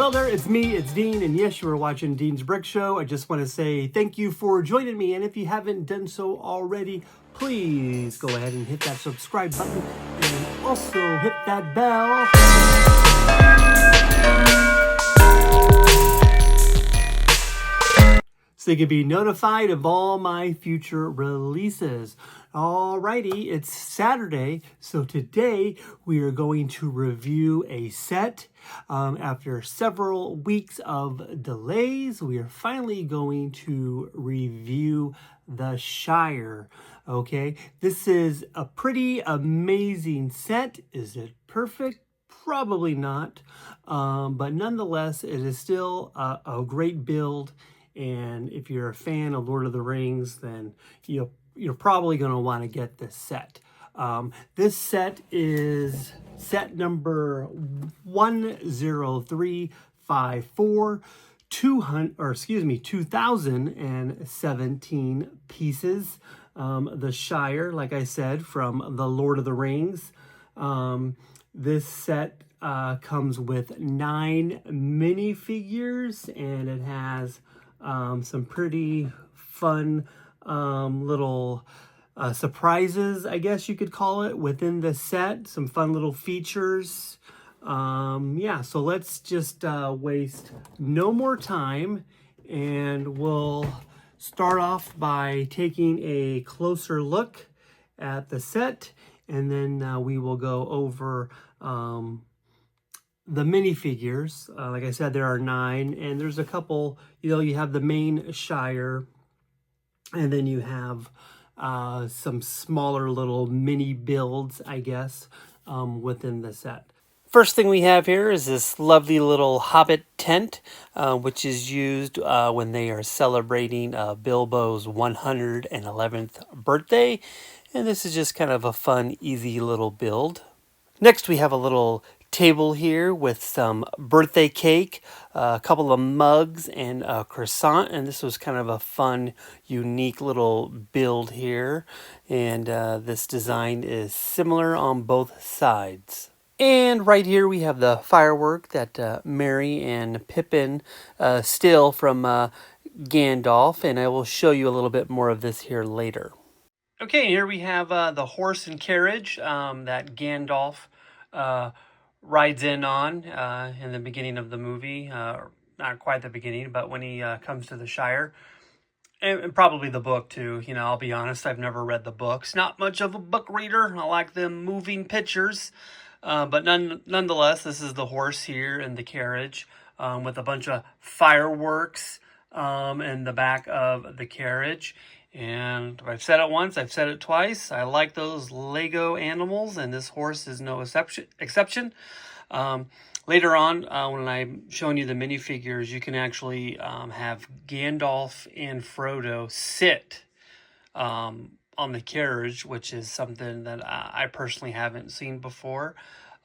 Hello there, it's me, it's Dean, and yes, you are watching Dean's Brick Show. I just want to say thank you for joining me, and if you haven't done so already, please go ahead and hit that subscribe button, and also hit that bell so you can be notified of all my future releases. Alrighty, it's Saturday, so today we are going to review a set. After several weeks of delays, we are finally going to review the Shire. Okay, this is a pretty amazing set. Is it perfect? Probably not, but nonetheless, it is still a great build. And if you're a fan of Lord of the Rings, then you're probably going to want to get this set. This set is set number 10354, 2017 pieces. The Shire, like I said, from the Lord of the Rings. This set comes with 9 minifigures, and it has some pretty fun little surprises, I guess you could call it, within the set. Some fun little features. Yeah, so let's just waste no more time, and we'll start off by taking a closer look at the set, and then we will go over the minifigures. Like I said, there are 9, and there's a couple, you have the main Shire, and then you have some smaller little mini builds, I guess, within the set. First thing we have here is this lovely little Hobbit tent, which is used when they are celebrating Bilbo's 111th birthday. And this is just kind of a fun, easy little build. Next, we have a little table here with some birthday cake, a couple of mugs, and a croissant. And this was kind of a fun, unique little build here. And this design is similar on both sides. And right here we have the firework that Merry and Pippin steal from Gandalf. And I will show you a little bit more of this here later. Okay, here we have the horse and carriage that Gandalf rides in on in the beginning of the movie. Not quite the beginning, but when he comes to the Shire. And probably the book, too. I'll be honest, I've never read the books. Not much of a book reader. I like them moving pictures. But nonetheless, this is the horse here and the carriage with a bunch of fireworks in the back of the carriage. And I've said it once, I've said it twice. I like those Lego animals, and this horse is no exception. Later on, when I'm showing you the minifigures, you can actually have Gandalf and Frodo sit on the carriage, which is something that I personally haven't seen before.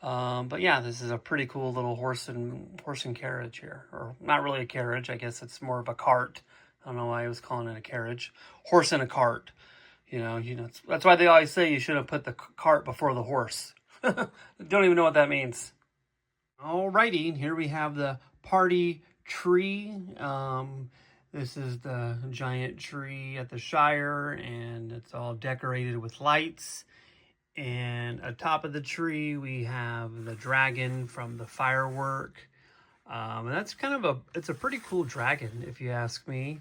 But yeah, this is a pretty cool little horse and carriage here. Or not really a carriage, I guess it's more of a cart. I don't know why I was calling it a carriage. Horse in a cart. That's why they always say you should have put the cart before the horse. Don't even know what that means. Alrighty, here we have the party tree. This is the giant tree at the Shire, and it's all decorated with lights. And atop of the tree, we have the dragon from the firework. And that's kind of it's a pretty cool dragon, if you ask me.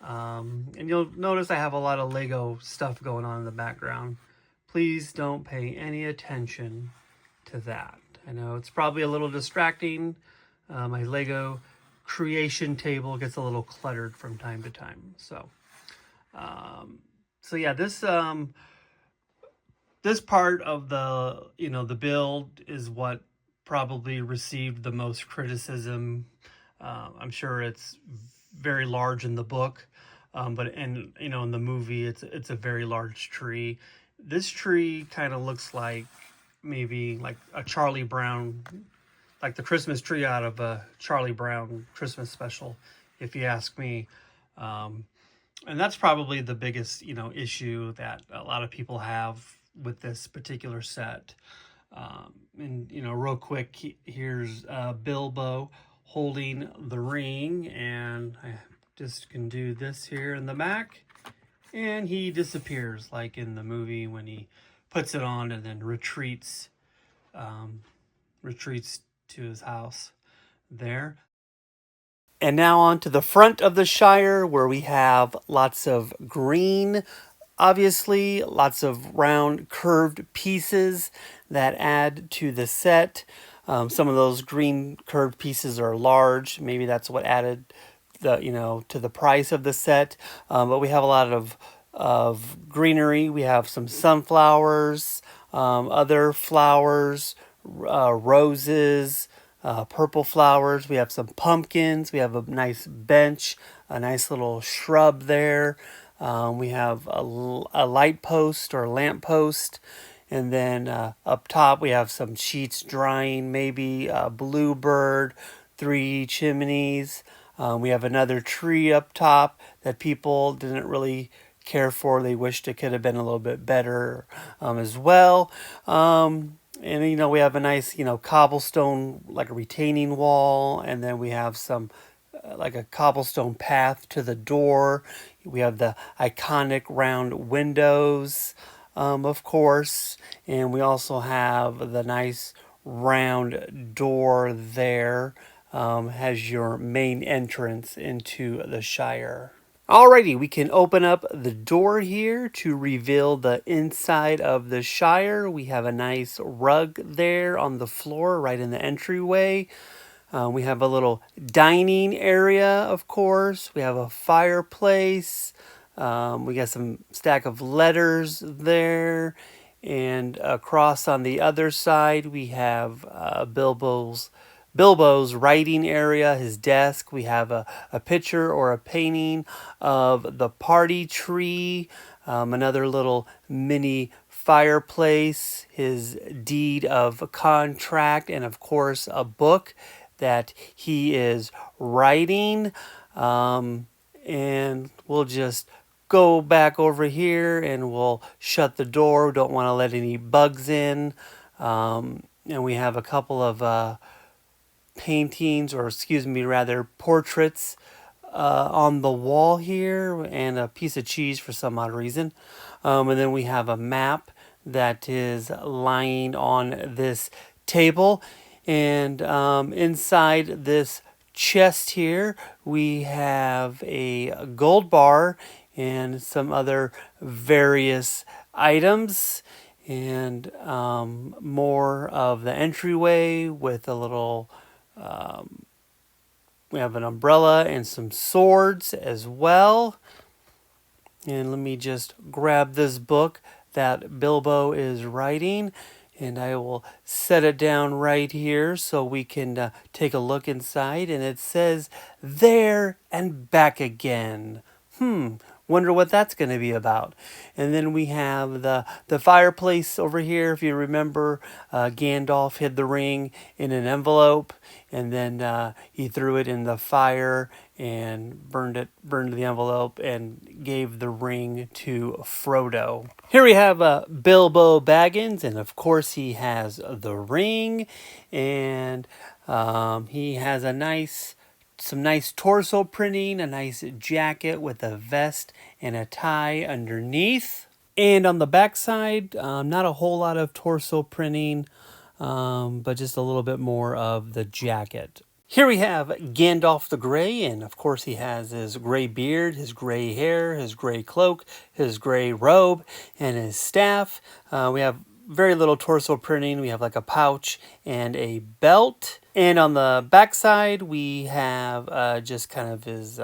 And you'll notice I have a lot of Lego stuff going on in the background. Please don't pay any attention to that. I know it's probably a little distracting. My Lego creation table gets a little cluttered from time to time. So yeah, this part of the build is what probably received the most criticism. I'm sure it's very large in the book, but in the movie it's a very large tree. This tree kind of looks like maybe like a Charlie Brown, like the Christmas tree out of a Charlie Brown Christmas special, if you ask me. And that's probably the biggest issue that a lot of people have with this particular set. And real quick, here's Bilbo holding the ring, and I just can do this here in the back, and he disappears like in the movie when he puts it on and then retreats to his house there. And now on to the front of the Shire, where we have lots of green, obviously lots of round curved pieces that add to the set. Some of those green curved pieces are large. Maybe that's what added to the price of the set. But we have a lot of greenery. We have some sunflowers, other flowers, roses, purple flowers. We have some pumpkins. We have a nice bench, a nice little shrub there. We have a light post or lamp post. And then up top we have some sheets drying, maybe a bluebird, 3 chimneys. We have another tree up top that people didn't really care for. They wished it could have been a little bit better as well. And, we have a nice, cobblestone, like a retaining wall. And then we have some, like a cobblestone path to the door. We have the iconic round windows, of course. And we also have the nice round door there, as your main entrance into the Shire. Alrighty, we can open up the door here to reveal the inside of the Shire. We have a nice rug there on the floor right in the entryway. We have a little dining area, of course. We have a fireplace. We got some stack of letters there. And across on the other side, we have Bilbo's writing area, his desk. We have a picture or a painting of the party tree, another little mini fireplace, his deed of contract, and of course a book that he is writing. And we'll just go back over here and we'll shut the door. We don't want to let any bugs in. And we have a couple of paintings, or portraits on the wall here, and a piece of cheese for some odd reason. And then we have a map that is lying on this table. And inside this chest here, we have a gold bar and some other various items, and more of the entryway with a little we have an umbrella and some swords as well. And let me just grab this book that Bilbo is writing, and I will set it down right here so we can take a look inside. And it says, "There and Back Again." Wonder what that's going to be about. And then we have the fireplace over here. If you remember, Gandalf hid the ring in an envelope, and then he threw it in the fire and burned the envelope and gave the ring to Frodo. Here we have Bilbo Baggins, and of course he has the ring, and he has some nice torso printing, a nice jacket with a vest and a tie underneath. And on the back side, not a whole lot of torso printing, but just a little bit more of the jacket. Here we have Gandalf the Grey, and of course he has his gray beard, his gray hair, his gray cloak, his gray robe, and his staff. We have very little torso printing. We have like a pouch and a belt. And on the back side, we have just kind of his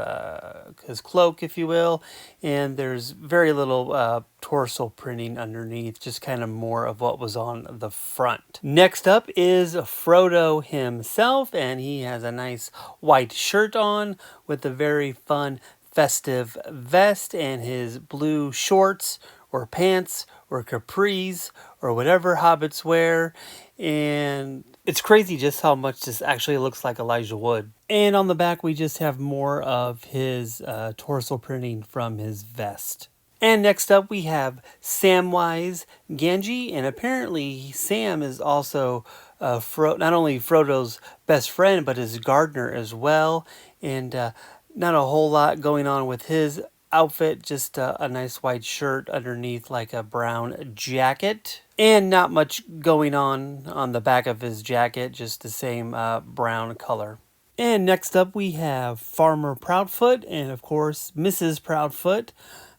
cloak, if you will. And there's very little torso printing underneath, just kind of more of what was on the front. Next up is Frodo himself, and he has a nice white shirt on with a very fun festive vest and his blue shorts or pants or capris or whatever hobbits wear. And it's crazy just how much this actually looks like Elijah Wood. And on the back, we just have more of his torso printing from his vest. And next up, we have Samwise Gamgee, and apparently Sam is also not only Frodo's best friend, but his gardener as well. And not a whole lot going on with his outfit, just a nice white shirt underneath like a brown jacket. And not much going on the back of his jacket, just the same brown color. And next up we have Farmer Proudfoot and of course Mrs. Proudfoot.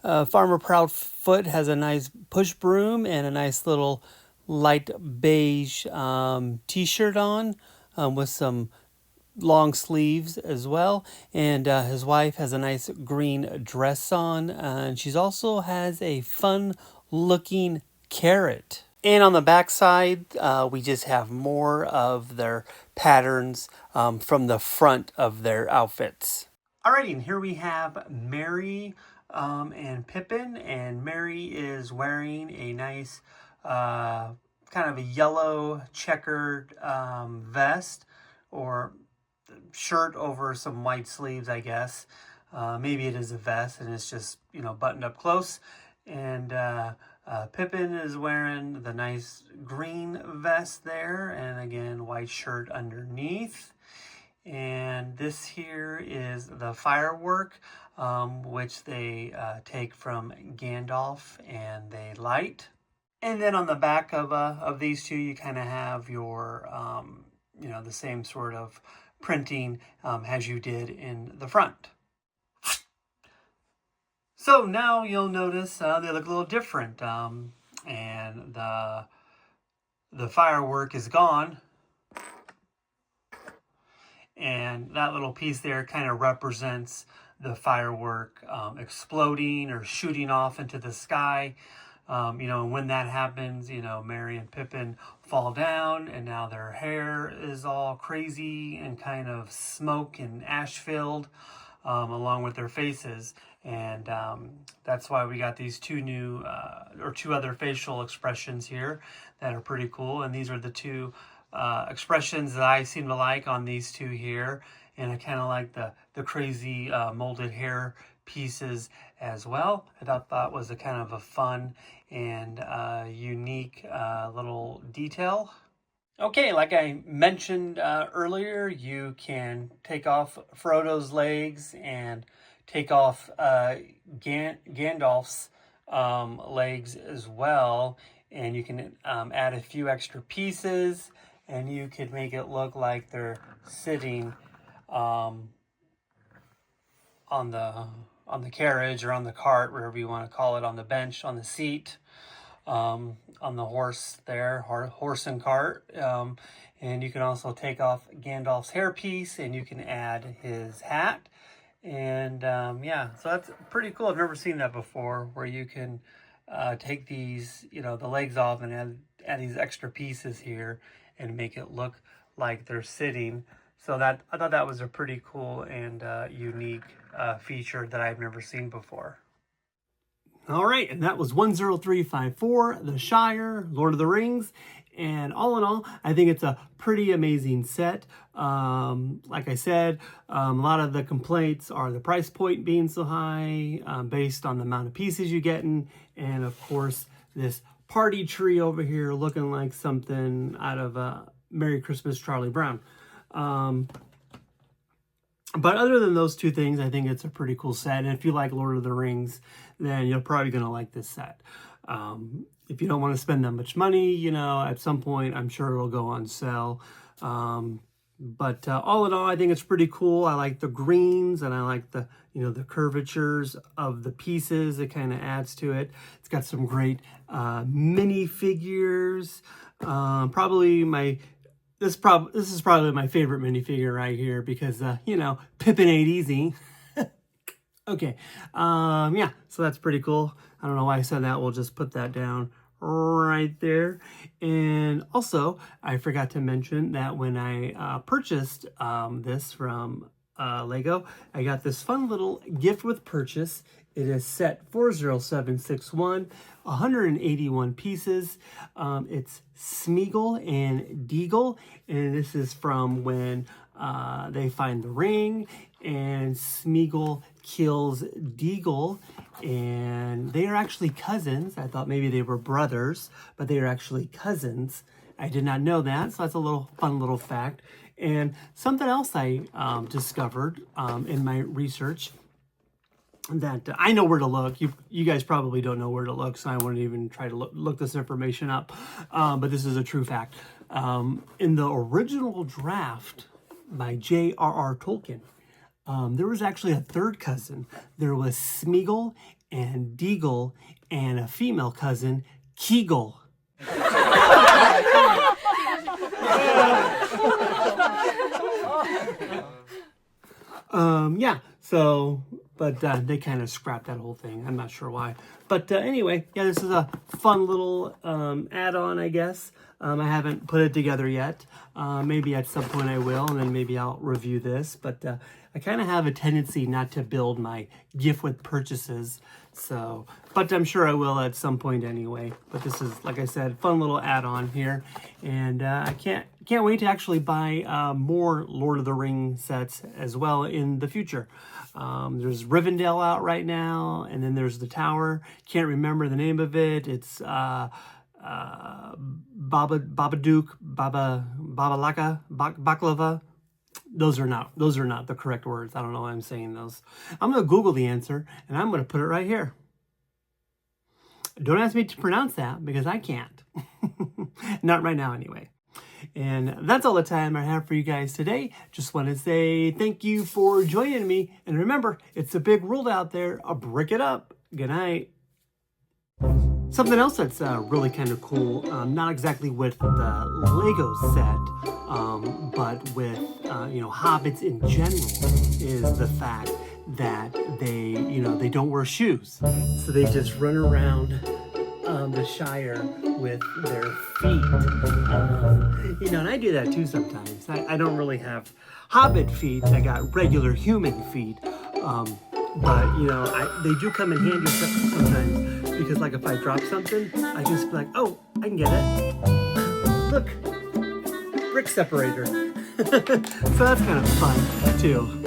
Farmer Proudfoot has a nice push broom and a nice little light beige t-shirt on with some long sleeves as well. And his wife has a nice green dress on. And she also has a fun looking carrot. And on the back side, we just have more of their patterns from the front of their outfits. Alrighty, and here we have Merry and Pippin. And Merry is wearing a nice kind of a yellow checkered vest or shirt over some white sleeves, I guess. Maybe it is a vest and it's just, buttoned up close. And Pippin is wearing the nice green vest there, and again, white shirt underneath. And this here is the firework, which they take from Gandalf and they light. And then on the back of these two, you kind of have your, the same sort of printing as you did in the front. So now you'll notice they look a little different, and the firework is gone, and that little piece there kind of represents the firework exploding or shooting off into the sky. And when that happens, Merry and Pippin fall down, and now their hair is all crazy and kind of smoke and ash filled, along with their faces. And that's why we got these two other facial expressions here that are pretty cool. And these are the two expressions that I seem to like on these two here. And I kind of like the crazy molded hair pieces as well. I thought that was a kind of a fun and unique little detail. Okay, like I mentioned earlier, you can take off Frodo's legs and take off Gandalf's legs as well, and you can add a few extra pieces, and you could make it look like they're sitting on the carriage or on the cart, wherever you want to call it, on the bench, on the seat, on the horse there, horse and cart. And you can also take off Gandalf's hairpiece, and you can add his hat. And so that's pretty cool. I've never seen that before, where you can take these, the legs off and add these extra pieces here and make it look like they're sitting. So I thought that was a pretty cool and unique feature that I've never seen before. All right, and that was 10354, The Shire, Lord of the Rings. And all in all, I think it's a pretty amazing set. Like I said, a lot of the complaints are the price point being so high, based on the amount of pieces you're getting. And of course, this party tree over here looking like something out of Merry Christmas, Charlie Brown. But other than those two things, I think it's a pretty cool set. And if you like Lord of the Rings, then you're probably going to like this set. If you don't want to spend that much money, at some point, I'm sure it'll go on sale. But all in all, I think it's pretty cool. I like the greens, and I like the, the curvatures of the pieces. It kind of adds to it. It's got some great minifigures. This is probably my favorite minifigure right here because, Pippin ain't easy. Okay. So that's pretty cool. I don't know why I said that. We'll just put that down right there. And also, I forgot to mention that when I purchased this from Lego, I got this fun little gift with purchase. It is set 40761, 181 pieces. It's Smeagol and Deagle, and this is from when they find the ring, and Smeagol kills Deagle, and they are actually cousins. I thought maybe they were brothers, but they are actually cousins. I did not know that, so that's a little fun little fact. And something else I discovered in my research, that I know where to look. You guys probably don't know where to look, so I wouldn't even try to look this information up. But this is a true fact. In the original draft by J.R.R. Tolkien, there was actually a third cousin. There was Smeagol and Deagle and a female cousin, Keegle. Yeah, so, but they kind of scrapped that whole thing. I'm not sure why. But anyway, yeah, this is a fun little add-on, I guess. I haven't put it together yet. Maybe at some point I will, and then maybe I'll review this. But I kind of have a tendency not to build my gift with purchases. So, but I'm sure I will at some point anyway. But this is, like I said, fun little add-on here. And I can't wait to actually buy more Lord of the Rings sets as well in the future. There's Rivendell out right now, and then there's the Tower. Can't remember the name of it. It's Babadook, Babalaka, Baklava. Those are not the correct words. I don't know why I'm saying those. I'm going to Google the answer, and I'm going to put it right here. Don't ask me to pronounce that, because I can't. Not right now, anyway. And that's all the time I have for you guys today. Just want to say thank you for joining me. And remember, it's a big world out there. I'll brick it up. Good night. Something else that's really kind of cool, not exactly with the Lego set, but with, hobbits in general, is the fact that they don't wear shoes. So they just run around the Shire with their feet. And I do that too sometimes. I don't really have hobbit feet. I got regular human feet. But, they do come in handy sometimes, because, like, if I drop something, I can just be like, oh, I can get it. Look, brick separator. So that's kind of fun, too.